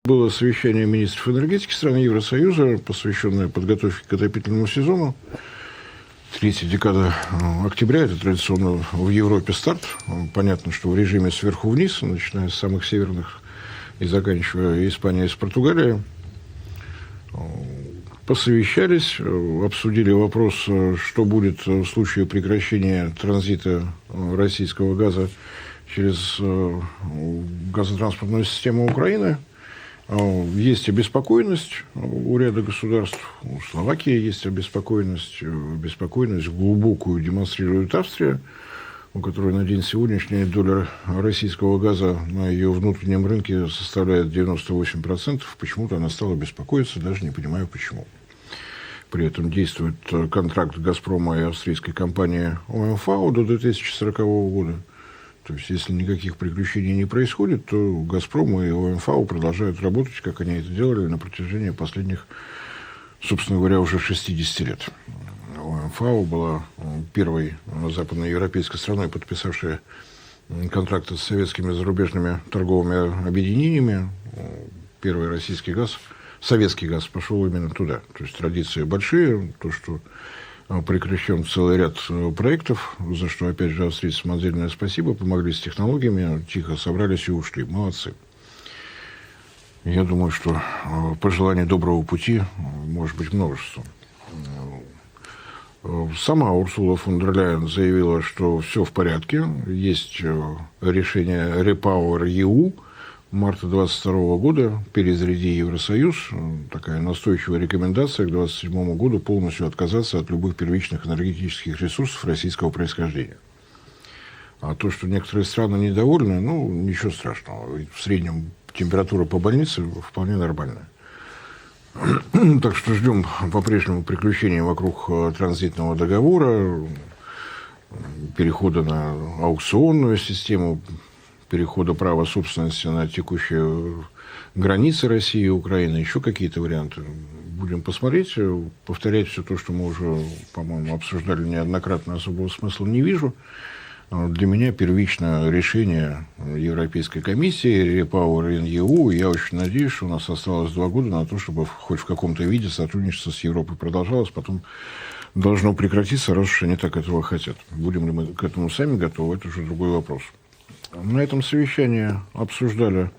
было совещание министров энергетики стран Евросоюза, посвященное подготовке к отопительному сезону. Третья декада октября – это традиционно в Европе старт. Понятно, что в режиме сверху вниз, начиная с самых северных и заканчивая Испанией с Португалией. Посовещались, обсудили вопрос, что будет в случае прекращения транзита российского газа через газотранспортную систему Украины. Есть обеспокоенность у ряда государств. У Словакии есть обеспокоенность. Обеспокоенность глубокую демонстрирует Австрия, у которой на день сегодняшний доля российского газа на ее внутреннем рынке составляет 98%. Почему-то она стала беспокоиться, даже не понимаю почему. При этом действует контракт «Газпрома» и австрийской компании ОМВ до 2040 года. То есть, если никаких приключений не происходит, то «Газпром» и ОМВ продолжают работать, как они это делали на протяжении последних, собственно говоря, уже 60 лет. ОМВ была первой западноевропейской страной, подписавшей контракты с советскими зарубежными торговыми объединениями. Первый российский газ, советский газ пошел именно туда. То есть, традиции большие, то, что прекращен целый ряд проектов, за что, опять же, австрийцам отдельное спасибо, помогли с технологиями, тихо собрались и ушли. Молодцы. Я думаю, что пожеланий доброго пути может быть множество. Сама Урсула фон дер Ляйен заявила, что все в порядке. Есть решение REPowerEU марта 2022 года, перезаряди Евросоюз, такая настойчивая рекомендация к 2027 году полностью отказаться от любых первичных энергетических ресурсов российского происхождения. А то, что некоторые страны недовольны, ничего страшного. В среднем температура по больнице вполне нормальная. Так что ждем по-прежнему приключений вокруг транзитного договора, перехода на аукционную систему, перехода права собственности на текущие границы России и Украины, еще какие-то варианты. Будем посмотреть. Повторять все то, что мы уже, по-моему, обсуждали неоднократно, особого смысла не вижу. Для меня первично решение Европейской комиссии, REPowerEU. Я очень надеюсь, что у нас осталось 2 года на то, чтобы хоть в каком-то виде сотрудничество с Европой продолжалось. Потом должно прекратиться, раз уж они так этого хотят. Будем ли мы к этому сами готовы, это уже другой вопрос. На этом совещании обсуждали,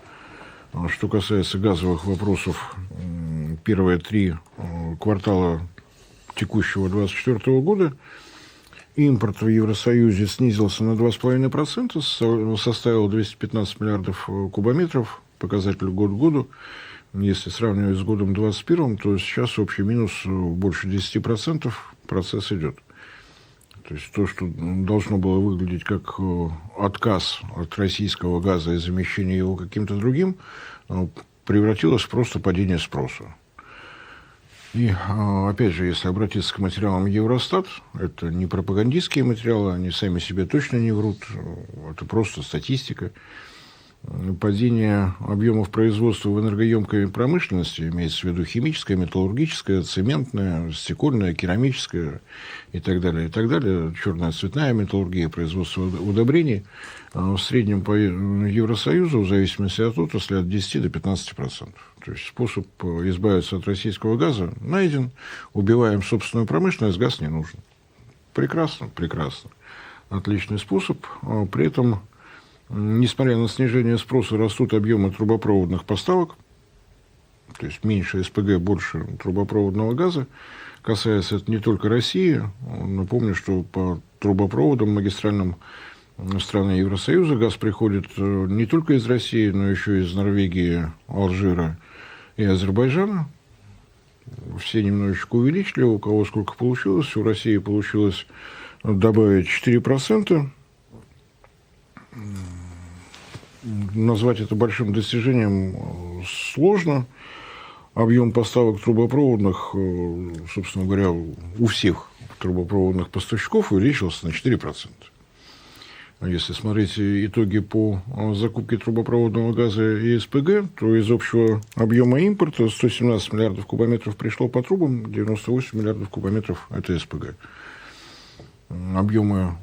что касается газовых вопросов, первые 3 квартала текущего 2024 года. Импорт в Евросоюзе снизился на 2,5%, составил 215 миллиардов кубометров, показатель год к году. Если сравнивать с годом 2021, то сейчас общий минус больше 10%, процесс идет. То есть то, что должно было выглядеть как отказ от российского газа и замещение его каким-то другим, превратилось в просто падение спроса. И, опять же, если обратиться к материалам Евростат, это не пропагандистские материалы, они сами себе точно не врут, это просто статистика. Падение объемов производства в энергоемкой промышленности, имеется в виду химическая, металлургическая, цементная, стекольная, керамическая и так далее, черная цветная металлургия, производство удобрений, в среднем по Евросоюзу, в зависимости от отрасли, от 10 до 15%. То есть способ избавиться от российского газа найден, убиваем собственную промышленность, газ не нужен. Прекрасно, прекрасно. Отличный способ, при этом несмотря на снижение спроса, растут объемы трубопроводных поставок, то есть меньше СПГ, больше трубопроводного газа. Касается это не только России. Напомню, что по трубопроводам магистральным стран Евросоюза газ приходит не только из России, но еще из Норвегии, Алжира и Азербайджана. Все немножечко увеличили, у кого сколько получилось. У России получилось добавить 4%. Назвать это большим достижением сложно. Объем поставок трубопроводных, собственно говоря, у всех трубопроводных поставщиков увеличился на 4%. Если смотреть итоги по закупке трубопроводного газа и СПГ, то из общего объема импорта 117 миллиардов кубометров пришло по трубам, 98 миллиардов кубометров – это СПГ. Объемы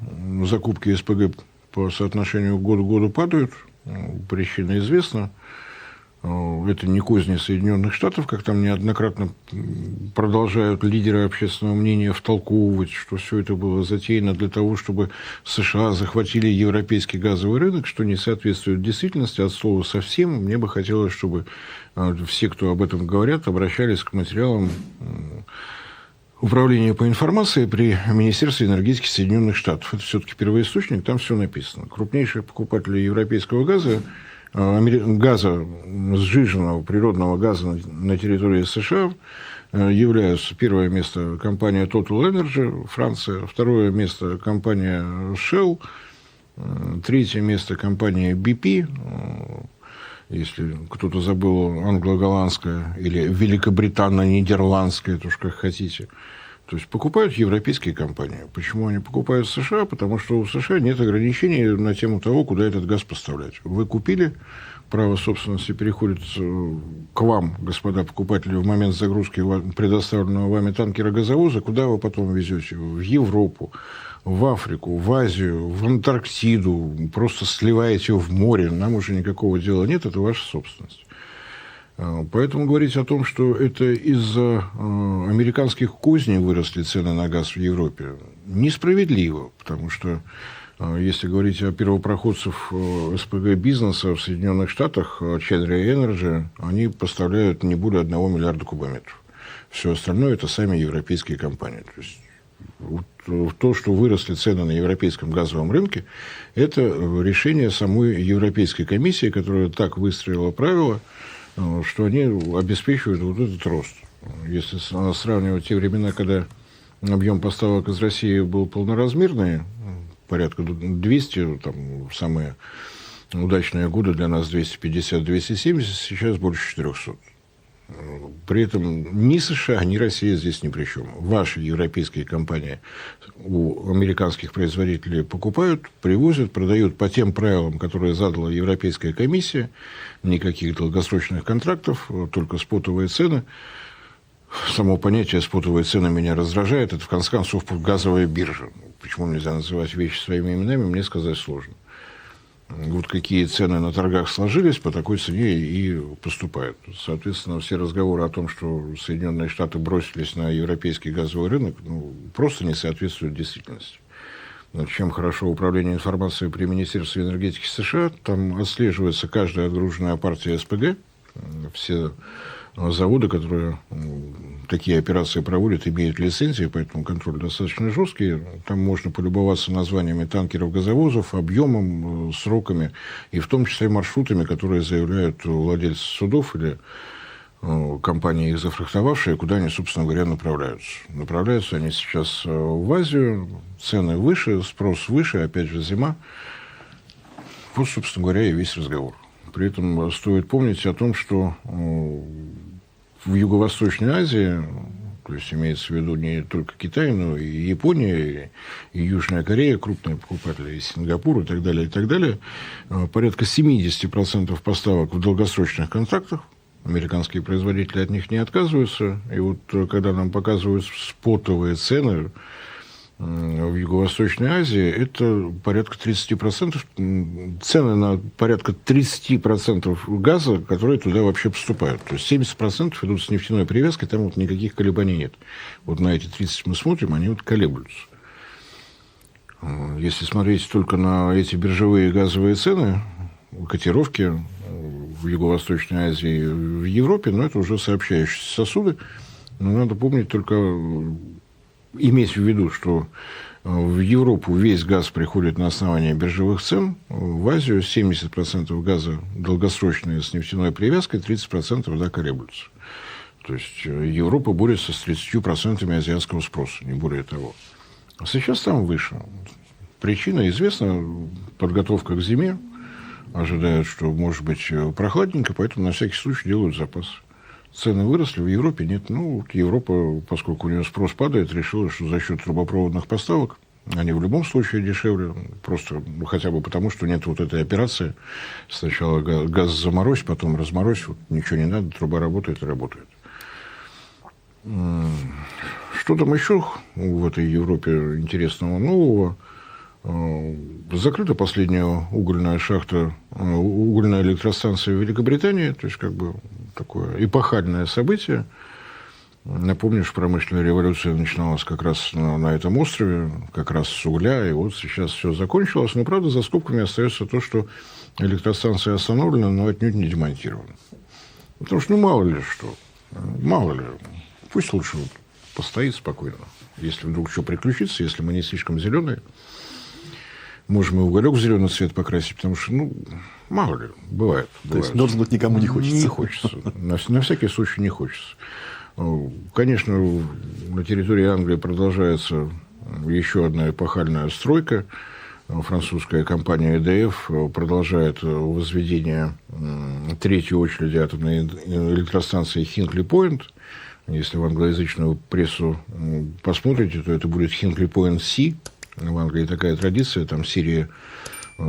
закупки СПГ по соотношению год к году падают. Причина известна. Это не козни Соединенных Штатов, как там неоднократно продолжают лидеры общественного мнения втолковывать, что все это было затеяно для того, чтобы США захватили европейский газовый рынок, что не соответствует действительности от слова совсем. Мне бы хотелось, чтобы все, кто об этом говорят, обращались к материалам Управления по информации при Министерстве энергетики Соединенных Штатов. Это все-таки первоисточник, там все написано. Крупнейшие покупатели европейского газа, газа, сжиженного природного газа на территории США являются: первое место компания Total Energy, Франция, второе место компания Shell, третье место компания BP, если кто-то забыл, англо-голландская или великобританно-нидерландская, это уж как хотите. То есть покупают европейские компании. Почему они покупают в США? Потому что у США нет ограничений на тему того, куда этот газ поставлять. Вы купили, право собственности переходит к вам, господа покупатели, в момент загрузки предоставленного вами танкера-газовоза. Куда вы потом везете? В Европу, в Африку, в Азию, в Антарктиду. Просто сливаете в море. Нам уже никакого дела нет, это ваша собственность. Поэтому говорить о том, что это из-за американских козней выросли цены на газ в Европе, несправедливо, потому что если говорить о первопроходцах СПГ бизнеса в Соединенных Штатах, Chenery Energy, они поставляют не более 1 миллиарда кубометров. Все остальное – это сами европейские компании. То есть то, что выросли цены на европейском газовом рынке, это решение самой Европейской комиссии, которая так выстроила правила, что они обеспечивают вот этот рост. Если сравнивать те времена, когда объем поставок из России был полноразмерный, порядка 200, там, самые удачные годы для нас 250-270, сейчас больше 400. При этом ни США, ни Россия здесь ни при чем. Ваши европейские компании у американских производителей покупают, привозят, продают по тем правилам, которые задала Европейская комиссия. Никаких долгосрочных контрактов, только спотовые цены. Само понятие спотовые цены меня раздражает. Это, в конце концов, газовая биржа. Почему нельзя называть вещи своими именами, мне сказать сложно. Вот какие цены на торгах сложились, по такой цене и поступают. Соответственно, все разговоры о том, что Соединенные Штаты бросились на европейский газовый рынок, просто не соответствуют действительности. Чем хорошо управление информацией при Министерстве энергетики США, там отслеживается каждая отгруженная партия СПГ, все заводы, которые такие операции проводят, имеют лицензии, поэтому контроль достаточно жесткий. Там можно полюбоваться названиями танкеров, газовозов, объемом, сроками, и в том числе маршрутами, которые заявляют владельцы судов или компании, их зафрахтовавшие, куда они, собственно говоря, направляются. Направляются они сейчас в Азию, цены выше, спрос выше, опять же зима. Вот, собственно говоря, и весь разговор. При этом стоит помнить о том, что в Юго-Восточной Азии, то есть имеется в виду не только Китай, но и Япония, и Южная Корея, крупные покупатели, и Сингапур, и так далее, порядка 70% поставок в долгосрочных контрактах. Американские производители от них не отказываются. И вот когда нам показывают спотовые цены в Юго-Восточной Азии, это порядка 30%, цены на порядка 30% газа, которые туда вообще поступают. То есть 70% идут с нефтяной привязкой, там вот никаких колебаний нет. Вот на эти 30 мы смотрим, они вот колеблются. Если смотреть только на эти биржевые газовые цены, котировки в Юго-Восточной Азии и в Европе, но это уже сообщающиеся сосуды. Но надо помнить только, иметь в виду, что в Европу весь газ приходит на основании биржевых цен, в Азию 70% газа долгосрочные с нефтяной привязкой, 30% да, колеблются. То есть Европа борется с 30% азиатского спроса, не более того. А сейчас там выше. Причина известна, подготовка к зиме. Ожидают, что может быть прохладненько, поэтому на всякий случай делают запас. Цены выросли, в Европе нет. Ну, Европа, поскольку у нее спрос падает, решила, что за счет трубопроводных поставок они в любом случае дешевле. Просто хотя бы потому, что нет вот этой операции. Сначала газ заморозь, потом разморозь. Вот ничего не надо, труба работает и работает. Что там еще в этой Европе интересного нового? закрыта последняя угольная шахта, угольная электростанция в Великобритании, то есть как бы такое эпохальное событие. Напомню, что промышленная революция начиналась как раз на этом острове, как раз с угля, и вот сейчас все закончилось. Но, правда, за скобками остается то, что электростанция остановлена, но отнюдь не демонтирована. Потому что, мало ли что, мало ли. Пусть лучше постоит спокойно. Если вдруг что приключится, если мы не слишком зеленые, можем и уголек в зеленый цвет покрасить, потому что, мало ли, бывает. То есть мерзнуть никому не хочется. Не хочется. На всякий случай не хочется. Конечно, на территории Англии продолжается еще одна эпохальная стройка. Французская компания EDF продолжает возведение третьей очереди атомной электростанции Хинкли-Пойнт. Если в англоязычную прессу посмотрите, то это будет Хинкли-Пойнт-Си. В Англии такая традиция, там серии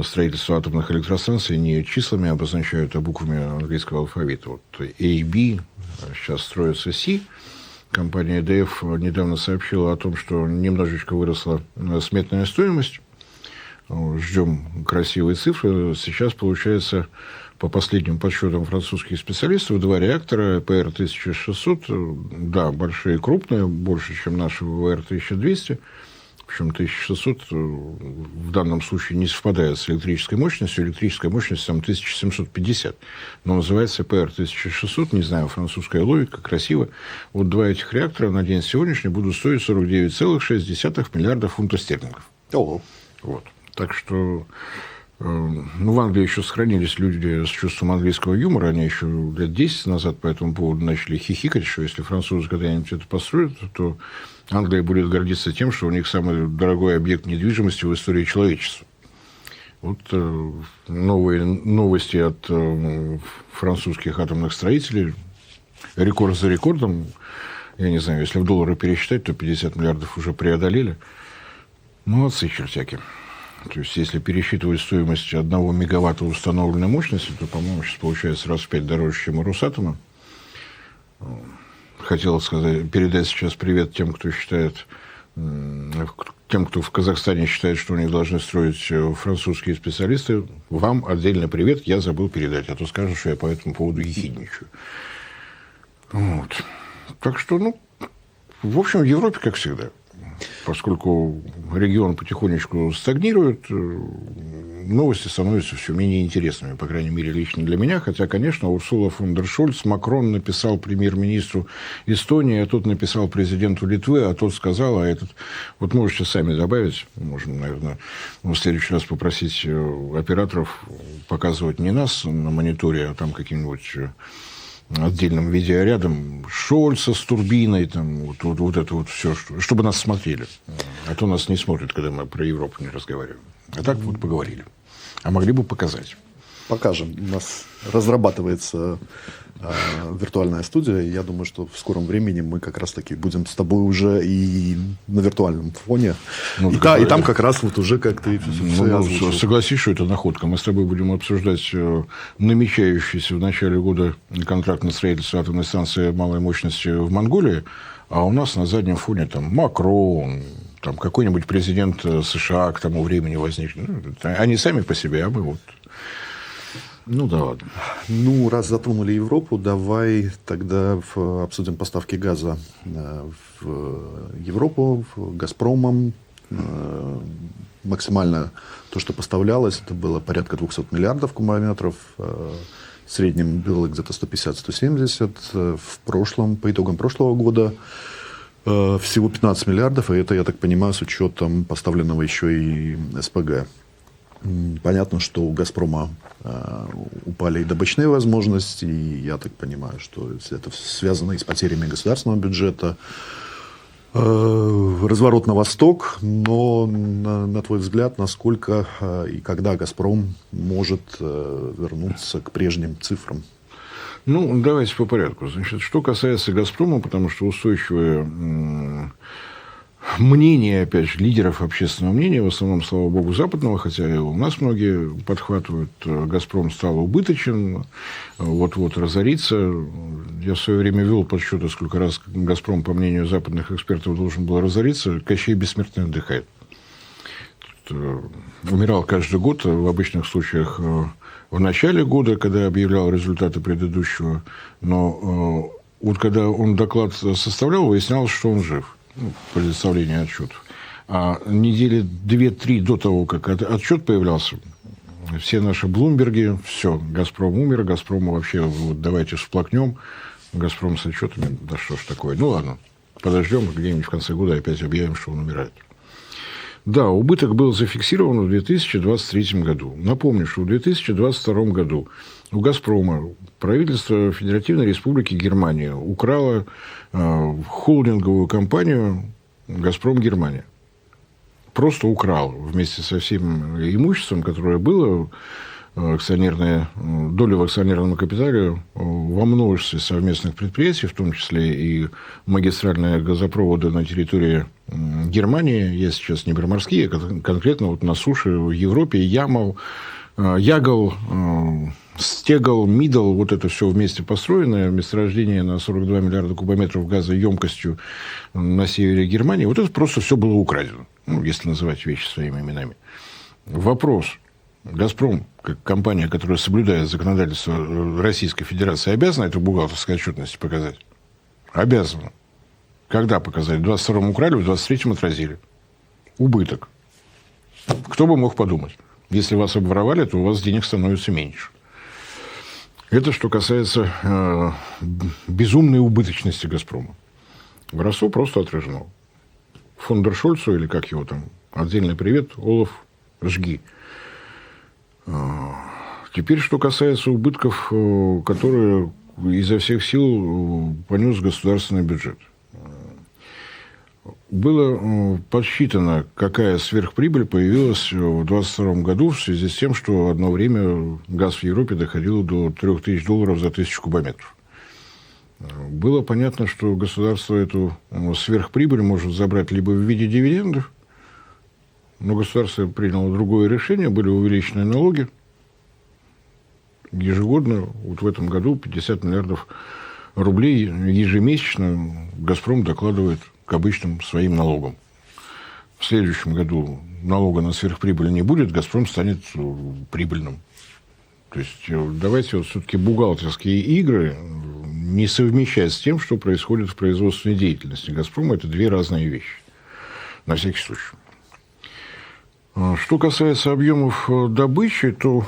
строительства атомных электростанций не числами обозначают, а буквами английского алфавита. Вот A, B, сейчас строится C. Компания EDF недавно сообщила о том, что немножечко выросла сметная стоимость. Ждем красивые цифры. Сейчас получается, по последним подсчетам французских специалистов, 2 реактора ПР-1600, да, большие, крупные, больше, чем наши ВР-1200. Причем 1600 в данном случае не совпадает с электрической мощностью. Электрическая мощность там 1750. Но называется ПР-1600. Не знаю, французская логика, красиво. Вот 2 этих реактора на день сегодняшний будут стоить 49,6 миллиарда фунтов стерлингов. Ого. Вот. Так что в Англии еще сохранились люди с чувством английского юмора. Они еще лет 10 назад по этому поводу начали хихикать, что если французы когда-нибудь это построят, то Англия будет гордиться тем, что у них самый дорогой объект недвижимости в истории человечества. Вот новые новости от французских атомных строителей. Рекорд за рекордом. Я не знаю, если в доллары пересчитать, то 50 миллиардов уже преодолели. Молодцы чертяки. То есть, если пересчитывать стоимость 1 мегаватта установленной мощности, то, по-моему, сейчас получается раз в 5 дороже, чем у Росатома. Хотел сказать, передать сейчас привет тем, кто считает, тем, кто в Казахстане считает, что у них должны строить французские специалисты. Вам отдельно привет, я забыл передать, а то скажут, что я по этому поводу ехидничаю. Вот. Так что, в общем, в Европе, как всегда. Поскольку регион потихонечку стагнирует, новости становятся все менее интересными, по крайней мере, лично для меня. Хотя, конечно, Урсула фон дер Шольц, Макрон написал премьер-министру Эстонии, а тот написал президенту Литвы, а тот сказал, а этот... Вот можете сами добавить, можем, наверное, в следующий раз попросить операторов показывать не нас на мониторе, а там каким-нибудь отдельным видеорядом Шольца с турбиной, там, вот это вот все, чтобы нас смотрели. А то нас не смотрят, когда мы про Европу не разговариваем. А так вот поговорили. А могли бы показать. Покажем. У нас разрабатывается виртуальная студия. Я думаю, что в скором времени мы как раз-таки будем с тобой уже и на виртуальном фоне. И там как раз вот уже как ты все согласись, что это находка. Мы с тобой будем обсуждать намечающийся в начале года контракт на строительство атомной станции малой мощности в Монголии, а у нас на заднем фоне там Макрон, там какой-нибудь президент США к тому времени возник. Они сами по себе, а мы вот... да ладно. Раз затронули Европу, давай тогда обсудим поставки газа в Европу, «Газпромом». Максимально то, что поставлялось, это было порядка 200 миллиардов кубометров. В среднем было где-то 150-170. В прошлом, по итогам прошлого года, всего 15 миллиардов. И это, я так понимаю, с учетом поставленного еще и СПГ. Понятно, что у «Газпрома» упали и добычные возможности, и я так понимаю, что это связано и с потерями государственного бюджета. Разворот на восток, но, на твой взгляд, насколько и когда «Газпром» может вернуться к прежним цифрам? Давайте по порядку. Значит, что касается «Газпрома», потому что устойчивые... мнение, опять же, лидеров общественного мнения, в основном, слава богу, западного, хотя и у нас многие подхватывают, «Газпром» стал убыточен, вот-вот разорится. Я в свое время вел подсчеты, сколько раз «Газпром», по мнению западных экспертов, должен был разориться. Кощей бессмертный отдыхает. умирал каждый год, в обычных случаях в начале года, когда объявлял результаты предыдущего, но вот когда он доклад составлял, выяснялось, что он жив, предоставление отчетов. А недели 2-3 до того, как отчет появлялся, все наши Блумберги, все, «Газпром» умер, «Газпром» вообще, вот давайте всплакнем, «Газпром» с отчетами, да что ж такое. Ну ладно, подождем, где-нибудь в конце года опять объявим, что он умирает. Да, убыток был зафиксирован в 2023 году. Напомню, что в 2022 году у «Газпрома» правительство Федеративной Республики Германия украло холдинговую компанию «Газпром Германия». Просто украл вместе со всем имуществом, которое было, доля в акционерном капитале во множестве совместных предприятий, в том числе и магистральные газопроводы на территории Германии, я сейчас не про морские, а конкретно вот на суше в Европе, Ягал, Стегал, Мидл, вот это все вместе построенное, месторождение на 42 миллиарда кубометров газа емкостью на севере Германии, вот это просто все было украдено, если называть вещи своими именами. Вопрос. «Газпром», как компания, которая соблюдает законодательство Российской Федерации, обязана эту бухгалтерскую отчетность показать? Обязана. Когда показали? В 22-м украли, в 23-м отразили. Убыток. Кто бы мог подумать? Если вас обворовали, то у вас денег становится меньше. Это что касается безумной убыточности «Газпрома». Воровство просто отражено. Фон дер Шольцу, или как его там, отдельный привет, Олаф, жги. Теперь, что касается убытков, которые изо всех сил понес государственный бюджет. Было подсчитано, какая сверхприбыль появилась в 2022 году в связи с тем, что одно время газ в Европе доходил до $3000 за 1000 кубометров. Было понятно, что государство эту сверхприбыль может забрать либо в виде дивидендов, но государство приняло другое решение, были увеличены налоги. Ежегодно, вот в этом году 50 миллиардов рублей ежемесячно «Газпром» докладывает к обычным своим налогам. В следующем году налога на сверхприбыль не будет, «Газпром» станет прибыльным. То есть давайте вот все-таки бухгалтерские игры не совмещать с тем, что происходит в производственной деятельности «Газпрома». Это две разные вещи. На всякий случай. Что касается объемов добычи, то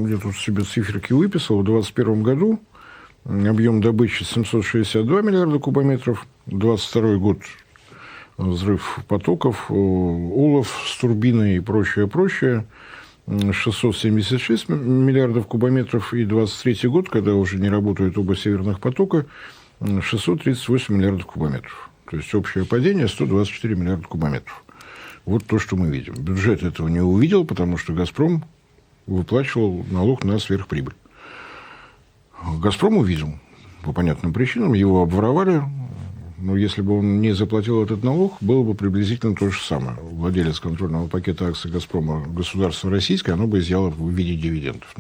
я тут себе циферки выписал. В 2021 году объем добычи 762 миллиарда кубометров. 2022 год взрыв потоков, олов с турбиной и прочее. 676 миллиардов кубометров. И 2023 год, когда уже не работают оба северных потока, 638 миллиардов кубометров. То есть общее падение 124 миллиарда кубометров. Вот то, что мы видим. Бюджет этого не увидел, потому что «Газпром» выплачивал налог на сверхприбыль. «Газпром» увидел по понятным причинам, его обворовали, но если бы он не заплатил этот налог, было бы приблизительно то же самое. Владелец контрольного пакета акций «Газпрома», государство российское, оно бы изъяло в виде дивидендов.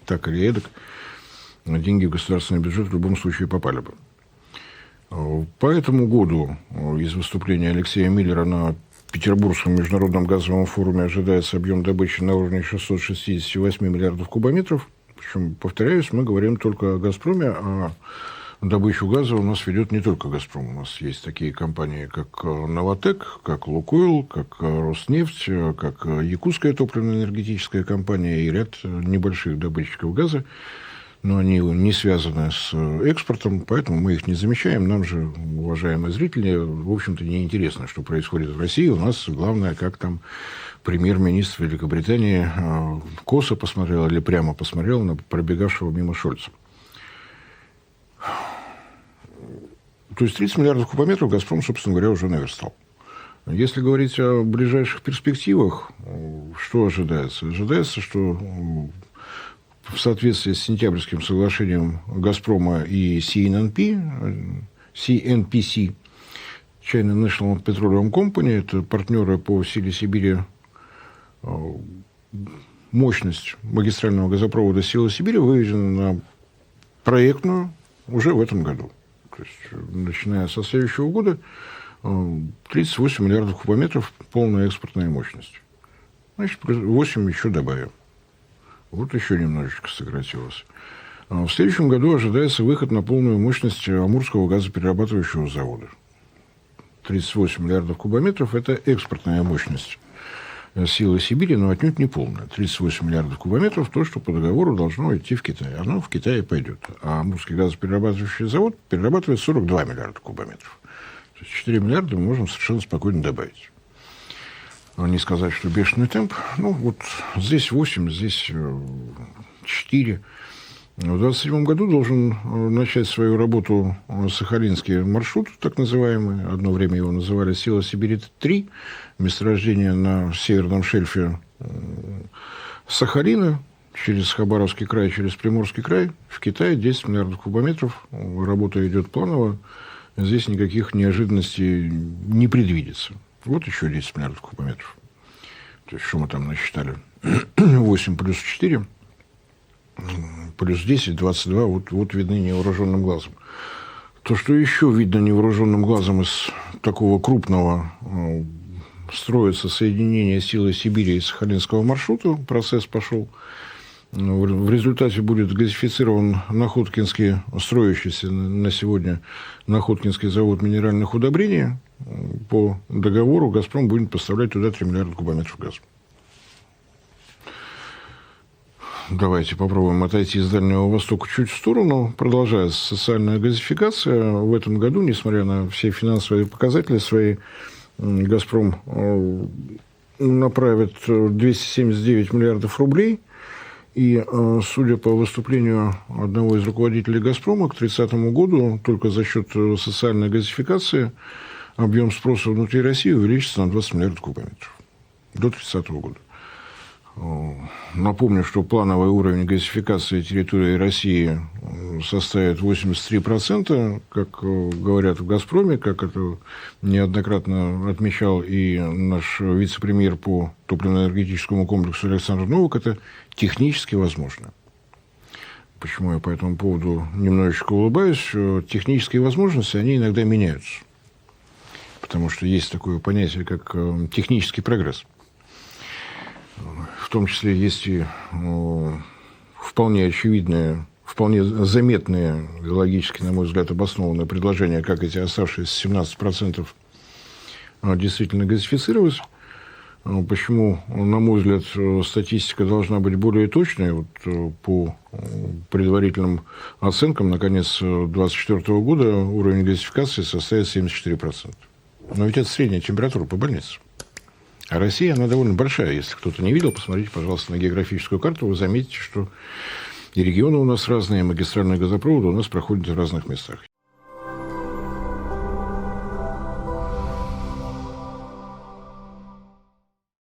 Так или эдак, деньги в государственный бюджет в любом случае попали бы. По этому году из выступления Алексея Миллера на Петербургском международном газовом форуме ожидается объем добычи на уровне 668 миллиардов кубометров. Причем, повторяюсь, мы говорим только о «Газпроме», а добычу газа у нас ведет не только «Газпром». У нас есть такие компании, как «Новатэк», как «Лукойл», как «Роснефть», как «Якутская топливно-энергетическая компания» и ряд небольших добытчиков газа. Но они не связаны с экспортом, поэтому мы их не замечаем. Нам же, уважаемые зрители, в общем-то, не интересно, что происходит в России. У нас главное, как там премьер-министр Великобритании косо посмотрел или прямо посмотрел на пробегавшего мимо Шольца. То есть 30 миллиардов кубометров «Газпром», собственно говоря, уже наверстал. Если говорить о ближайших перспективах, что ожидается? Ожидается, что в соответствии с сентябрьским соглашением «Газпрома» и CNPC, China National Petroleum Company, это партнеры по силе Сибири, мощность магистрального газопровода «Сила Сибири» выведена на проектную уже в этом году. То есть, начиная со следующего года, 38 миллиардов кубометров полная экспортная мощность. значит, 8 еще добавим. Вот еще немножечко сократилось. В следующем году ожидается выход на полную мощность Амурского газоперерабатывающего завода. 38 миллиардов кубометров – это экспортная мощность «Силы Сибири», но отнюдь не полная. 38 миллиардов кубометров – то, что по договору должно идти в Китай. Оно в Китае пойдет. А Амурский газоперерабатывающий завод перерабатывает 42 миллиарда кубометров. То есть 4 миллиарда мы можем совершенно спокойно добавить. Не сказать, что бешеный темп. Ну, вот здесь 8, здесь 4. В 2027 году должен начать свою работу Сахалинский маршрут, так называемый. Одно время его называли «Сила Сибири-3». Месторождение на северном шельфе Сахалина, через Хабаровский край, через Приморский край. В Китае 10 миллиардов кубометров. Работа идет планово. Здесь никаких неожиданностей не предвидится. Вот еще 10 миллиардов кубометров. То есть, что мы там насчитали? 8 плюс 4, плюс 10, 22. Вот видны невооруженным глазом. То, что еще видно невооруженным глазом из такого крупного, строится соединение «Силы Сибири» и Сахалинского маршрута. Процесс пошел. В результате будет газифицирован Находкинский, строящийся на сегодня Находкинский завод минеральных удобрений. По договору «Газпром» будет поставлять туда 3 миллиарда кубометров газа. Давайте попробуем отойти с Дальнего Востока чуть в сторону. Продолжается социальная газификация. В этом году, несмотря на все финансовые показатели свои, «Газпром» направит 279 миллиардов рублей. И, судя по выступлению одного из руководителей «Газпрома», к 30 году только за счет социальной газификации объем спроса внутри России увеличится на 20 миллиардов кубометров до 30 года. Напомню, что плановый уровень газификации территории России составит 83%, как говорят в «Газпроме», как это неоднократно отмечал и наш вице-премьер по топливно-энергетическому комплексу Александр Новак, это технически возможно. Почему я по этому поводу немножечко улыбаюсь? Технические возможности, они иногда меняются. Потому что есть такое понятие, как технический прогресс. В том числе есть и вполне очевидные, вполне заметные, логически, на мой взгляд, обоснованные предложения, как эти оставшиеся 17% действительно газифицировать. Почему, на мой взгляд, статистика должна быть более точной? Вот по предварительным оценкам, на конец 2024 года уровень газификации составит 74%. Но ведь это средняя температура по больнице. А Россия, она довольно большая. Если кто-то не видел, посмотрите, пожалуйста, на географическую карту, вы заметите, что и регионы у нас разные, и магистральные газопроводы у нас проходят в разных местах.